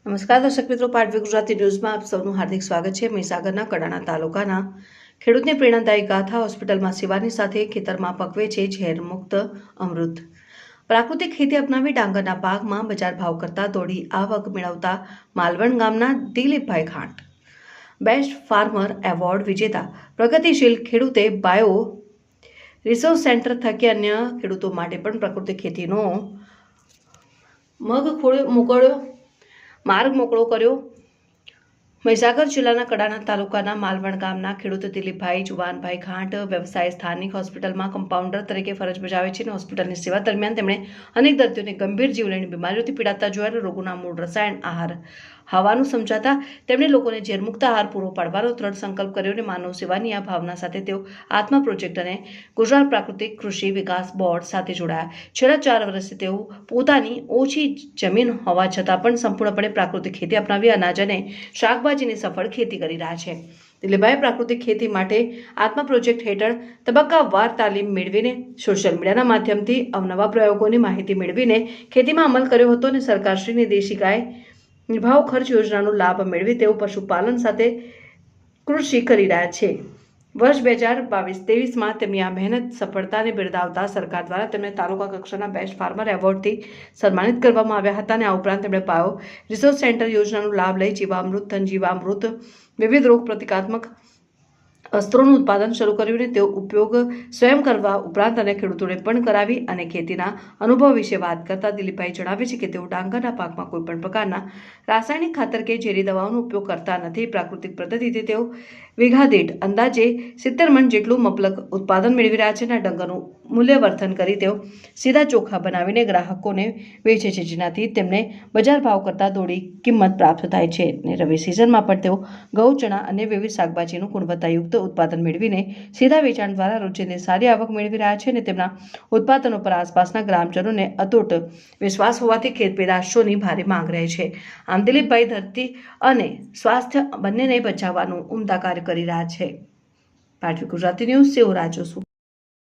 નમસ્કાર દર્શક મિત્રો, પાટવી ગુજરાતી ન્યૂઝમાં આપ સૌનું હાર્દિક સ્વાગત છે। મહીસાગરના કડાણા તાલુકાના ખેડૂતની પ્રેરણાદાયી ગાથા। હોસ્પિટલમાં સેવાની સાથે ખેતરમાં પકવે છે ઝેર મુક્ત અમૃત। પ્રાકૃતિક ખેતી અપનાવી ડાંગરના પાકમાં બજાર ભાવ કરતા દોઢી આવક મેળવતા માલવણ ગામના દિલીપભાઈ ખાંટ બેસ્ટ ફાર્મર એવોર્ડ વિજેતા પ્રગતિશીલ ખેડૂતે બાયો રિસોર્સ સેન્ટર થકી અન્ય ખેડૂતો માટે પણ પ્રાકૃતિક ખેતીનો માર્ગ મોકળો કર્યો। મહીસાગર જિલ્લાના કડાણા તાલુકાના માલવણ ગામના ખેડૂત દિલીપભાઈ જુવાનભાઈ ખાંટ વ્યવસાય સ્થાનિક હોસ્પિટલમાં કમ્પાઉન્ડર તરીકે ફરજ બજાવે છે અને હોસ્પિટલની સેવા દરમિયાન તેમણે અનેક દર્દીઓને ગંભીર જીવલેણ બીમારીઓથી પીડાતા જોયા। રોગોના મૂળ રસાયણ આહાર હવાનું સમજાતા તેમણે લોકોને ઝેરમુક્ત આહાર પૂરો પાડવાનો દ્રઢ સંકલ્પ કર્યો અને માનવ સેવાની આ ભાવના સાથે તેઓ આત્મા પ્રોજેક્ટ અને ગુજરાત પ્રાકૃતિક કૃષિ વિકાસ બોર્ડ સાથે જોડાયા। છેલ્લા 4 વર્ષથી તેઓ પોતાની ઓછી જમીન હોવા છતાં પણ સંપૂર્ણપણે પ્રાકૃતિક ખેતી અપનાવી અનાજ અને શાકભાજીની સફળ ખેતી કરી રહ્યા છે। દિલીપભાઈ પ્રાકૃતિક ખેતી માટે આત્મા પ્રોજેક્ટ હેઠળ તબક્કાવાર તાલીમ મેળવીને સોશિયલ મીડિયાના માધ્યમથી અવનવા પ્રયોગોની માહિતી મેળવીને ખેતીમાં અમલ કર્યો હતો અને સરકારશ્રીની દેશી ગાય નિભાવ ખર્ચ યોજનાનો લાભ મેળવી તેઓ પશુપાલન સાથે કૃષિ કરી રહ્યા છે। વર્ષ 2022-23માં તેમની આ મહેનત સફળતાને બિરદાવતા સરકાર દ્વારા તેમને તાલુકા કક્ષાના બેસ્ટ ફાર્મર એવોર્ડથી સન્માનિત કરવામાં આવ્યા હતા અને આ ઉપરાંત તેમણે બાયો રિસોર્સ સેન્ટર યોજનાનો લાભ લઈ જીવામૃત, ધન જીવામૃત, વિવિધ રોગ પ્રતિકાત્મક અસ્ત્રોનું ઉત્પાદન શરૂ કર્યું અને તેઓ ઉપયોગ સ્વયં કરવા ઉપરાંત અને ખેડૂતોને પણ કરાવી અને ખેતીના અનુભવ વિશે વાત કરતા દિલીપભાઈ જણાવે છે કે તેઓ ડાંગરના પાકમાં કોઈપણ પ્રકારના રાસાયણિક ખાતર કે ઝેરી દવાઓનો ઉપયોગ કરતા નથી। પ્રાકૃતિક પદ્ધતિથી તેઓ વીઘા દીઠ અંદાજે 70 મણ જેટલું મબલક ઉત્પાદન મેળવી રહ્યા છે અને ડંગરનું મૂલ્યવર્ધન કરી તેઓ સીધા ચોખા બનાવીને ગ્રાહકોને વેચે છે, જેનાથી તેમને બજાર ભાવ કરતાં દોઢી કિંમત પ્રાપ્ત થાય છે અને રવિ સિઝનમાં પણ તેઓ ઘઉં, ચણા અને વિવિધ શાકભાજીનું ગુણવત્તાયુક્ત ઉત્પાદન મેળવીને સીધા વેચાણ દ્વારા રોજિંદી સારી આવક મેળવી રહ્યા છે અને તેમના ઉત્પાદનો પર આસપાસના ગ્રામજનોને અતૂટ વિશ્વાસ હોવાથી ખેત પેદાશોની ભારે માંગ રહે છે। આમ દિલીપભાઈ ધરતી અને સ્વાસ્થ્ય બંનેને બચાવવાનું ઉમદા કાર્ય કરી રહ્યા છે। પાટવી ગુજરાતી ન્યૂઝ સેવ રાજોસુ।